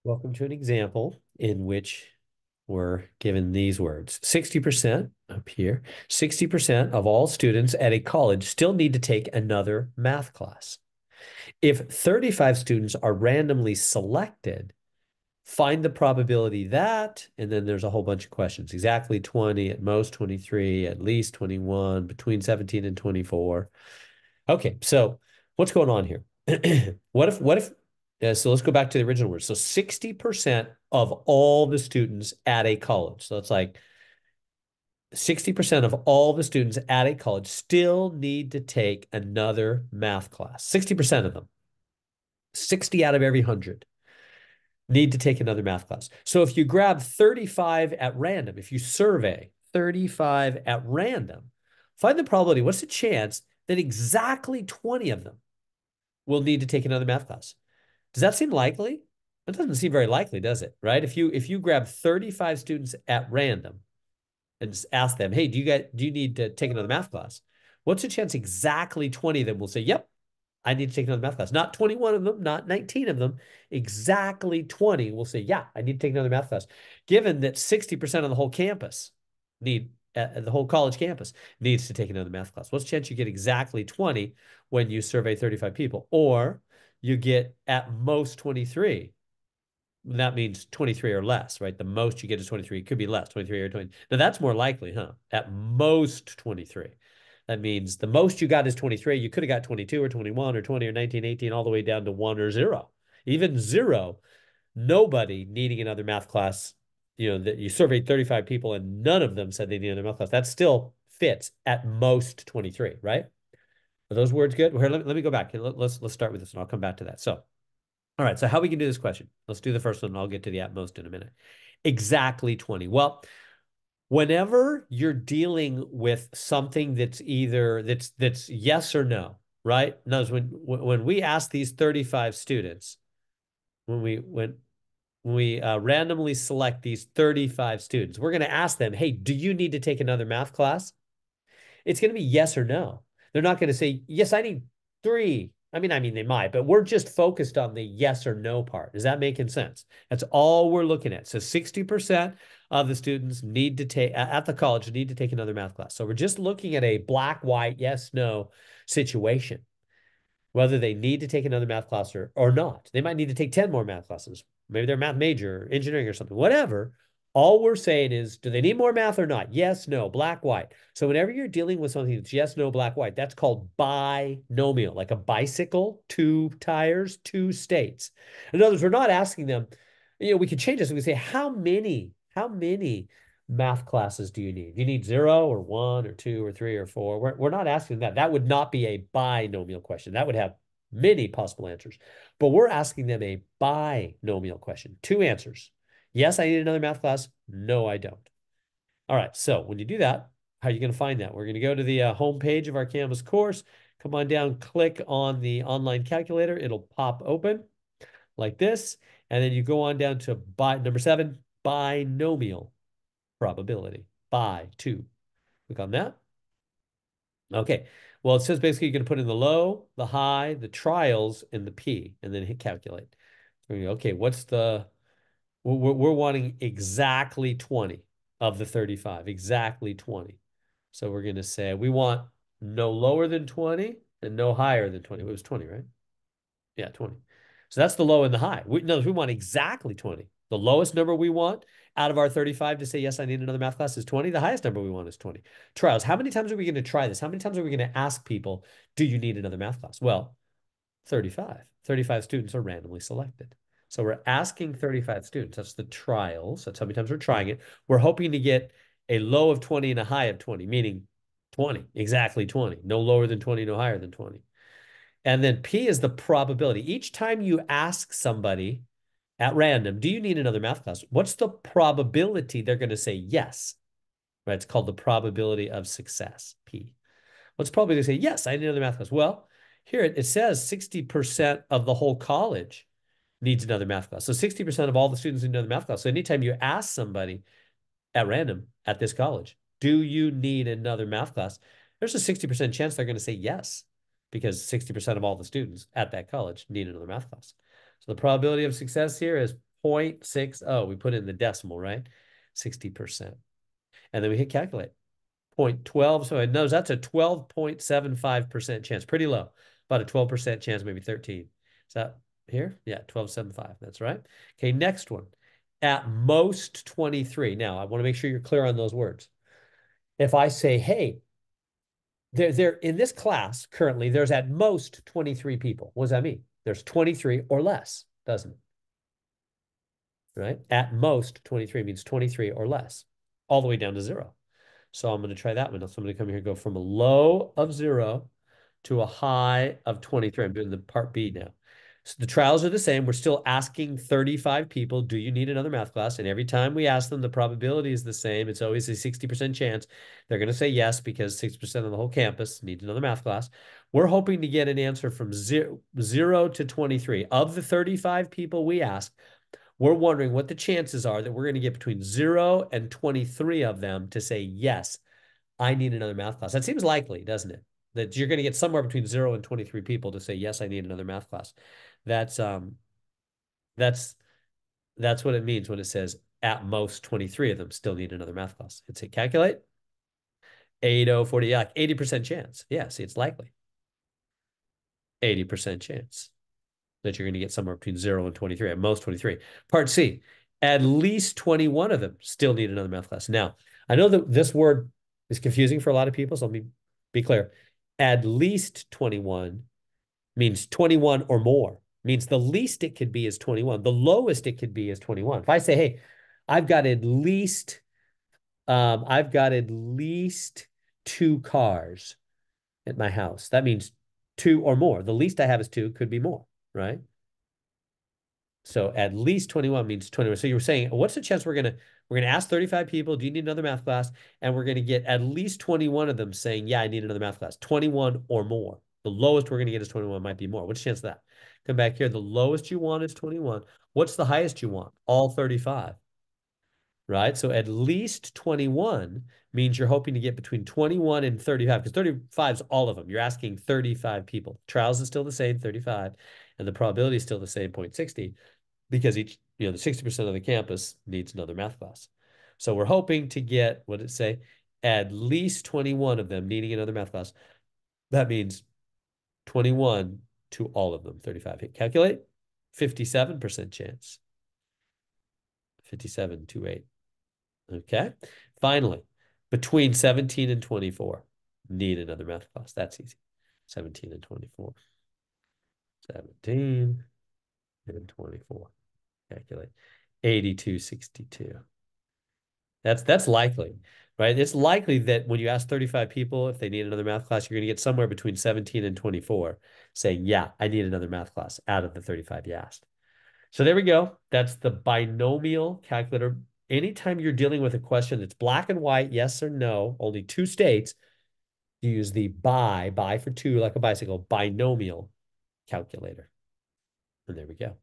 Welcome to an example in which we're given these words. 60% up here, 60% of all students at a college still need to take another math class. If 35 students are randomly selected, find the probability that, and then there's a whole bunch of questions. Exactly 20, at most 23, at least 21, between 17 and 24. Okay, so what's going on here? So let's go back to the original word. So 60% of all the students at a college. So it's like 60% of all the students at a college still need to take another math class. 60% of them, 60 out of every 100 need to take another math class. So if you grab 35 at random, if you survey 35 at random, find the probability. What's the chance that exactly 20 of them will need to take another math class? Does that seem likely? It doesn't seem very likely, does it? Right? If you grab 35 students at random and just ask them, hey, do you need to take another math class? What's the chance exactly 20 of them will say, yep, I need to take another math class? Not 21 of them, not 19 of them. Exactly 20 will say, yeah, I need to take another math class. Given that 60% of the whole campus the whole college campus needs to take another math class. What's the chance you get exactly 20 when you survey 35 people? Or you get at most 23. That means 23 or less, right? The most you get is 23. It could be less, 23 or 20. Now that's more likely, huh? At most 23. That means the most you got is 23. You could have got 22 or 21 or 20 or 19, 18, all the way down to 1 or 0. Even 0, nobody needing another math class. That you surveyed 35 people and none of them said they need another math class. That still fits at most 23, right? Are those words good? Well, here, let me go back. Let's start with this and I'll come back to that. So, all right, so how we can do this question? Let's do the first one and I'll get to the at most in a minute. Exactly 20. Well, whenever you're dealing with something that's either that's yes or no, right? In other words, when we ask these 35 students, when we randomly select these 35 students, we're going to ask them, hey, do you need to take another math class? It's going to be yes or no. They're not going to say, yes, I need 3. I mean, they might, but we're just focused on the yes or no part. Is that making sense? That's all we're looking at. So 60% of the students need to take at the college need to take another math class. So we're just looking at a black, white, yes, no situation, whether they need to take another math class or not. They might need to take 10 more math classes. Maybe they're math major, or engineering or something, whatever. All we're saying is, do they need more math or not? Yes, no, black, white. So whenever you're dealing with something that's yes, no, black, white, that's called binomial, like a bicycle, 2 tires, 2 states. In other words, we're not asking them, we could change this. We can say, how many math classes do you need? Do you need 0 or 1 or 2 or 3 or 4? We're not asking that. That would not be a binomial question. That would have many possible answers. But we're asking them a binomial question. 2 answers. Yes, I need another math class. No, I don't. All right. So when you do that, how are you going to find that? We're going to go to the home page of our Canvas course. Come on down, click on the online calculator. It'll pop open like this. And then you go on down to number 7, binomial probability. By 2. Click on that. Okay. Well, it says basically you're going to put in the low, the high, the trials, and the P, and then hit calculate. So okay, we're wanting exactly 20 of the 35, exactly 20. So we're going to say we want no lower than 20 and no higher than 20. It was 20, right? Yeah, 20. So that's the low and the high. No, we want exactly 20. The lowest number we want out of our 35 to say, yes, I need another math class is 20. The highest number we want is 20. Trials. How many times are we going to try this? How many times are we going to ask people, do you need another math class? Well, 35. 35 students are randomly selected. So we're asking 35 students. That's the trials. That's how many times we're trying it. We're hoping to get a low of 20 and a high of 20, meaning 20, exactly 20. No lower than 20, no higher than 20. And then P is the probability. Each time you ask somebody at random, do you need another math class? What's the probability they're going to say yes? Right? It's called the probability of success, P. What's probably going to say, yes, I need another math class? Well, here it says 60% of the whole college needs another math class. So 60% of all the students need another math class. So anytime you ask somebody at random at this college, do you need another math class? There's a 60% chance they're going to say yes, because 60% of all the students at that college need another math class. So the probability of success here is 0.60. We put it in the decimal, right? 60%. And then we hit calculate. 0.12. So it knows that's a 12.75% chance. Pretty low. About a 12% chance, maybe 13. Is that here? Yeah, 12.75. That's right. Okay, next one. At most 23. Now, I want to make sure you're clear on those words. If I say, hey, there in this class currently, there's at most 23 people. What does that mean? There's 23 or less, doesn't it? Right? At most 23 means 23 or less, all the way down to 0. So I'm going to try that one. So I'm going to come here and go from a low of 0 to a high of 23. I'm doing the part B now. So the trials are the same. We're still asking 35 people, do you need another math class? And every time we ask them, the probability is the same. It's always a 60% chance. They're going to say yes because 6% of the whole campus needs another math class. We're hoping to get an answer from 0 to 23. Of the 35 people we ask, we're wondering what the chances are that we're going to get between 0 and 23 of them to say, yes, I need another math class. That seems likely, doesn't it? That you're going to get somewhere between 0 and 23 people to say, yes, I need another math class. That's what it means when it says at most 23 of them still need another math class. It's a calculate. 8040, yeah, like 80% chance. Yeah, see, it's likely. 80% chance that you're going to get somewhere between 0 and 23, at most 23. Part C, at least 21 of them still need another math class. Now, I know that this word is confusing for a lot of people, so let me be clear. At least 21 means 21 or more. Means the least it could be is 21. The lowest it could be is 21. If I say, hey, I've got at least 2 cars at my house. That means 2 or more. The least I have is 2, could be more, right? So at least 21 means 21. So you were saying, what's the chance we're gonna ask 35 people, do you need another math class? And we're gonna get at least 21 of them saying, yeah, I need another math class. 21 or more. The lowest we're gonna get is 21, might be more. What's the chance of that? Come back here. The lowest you want is 21. What's the highest you want? All 35. Right? So at least 21 means you're hoping to get between 21 and 35, because 35 is all of them. You're asking 35 people. Trials is still the same, 35, and the probability is still the same, 0.60, because each, the 60% of the campus needs another math class. So we're hoping to get, what did it say? At least 21 of them needing another math class. That means 21 to all of them, 35. Hit calculate, 57% chance. 57 to 8. Okay. Finally, between 17 and 24, need another math class. That's easy. 17 and 24. 17 and 24. Calculate. 8262. That's likely, right? It's likely that when you ask 35 people if they need another math class, you're going to get somewhere between 17 and 24 saying, yeah, I need another math class out of the 35 you asked. So there we go. That's the binomial calculator. Anytime you're dealing with a question that's black and white, yes or no, only 2 states, you use the bi for 2, like a bicycle, binomial calculator. And there we go.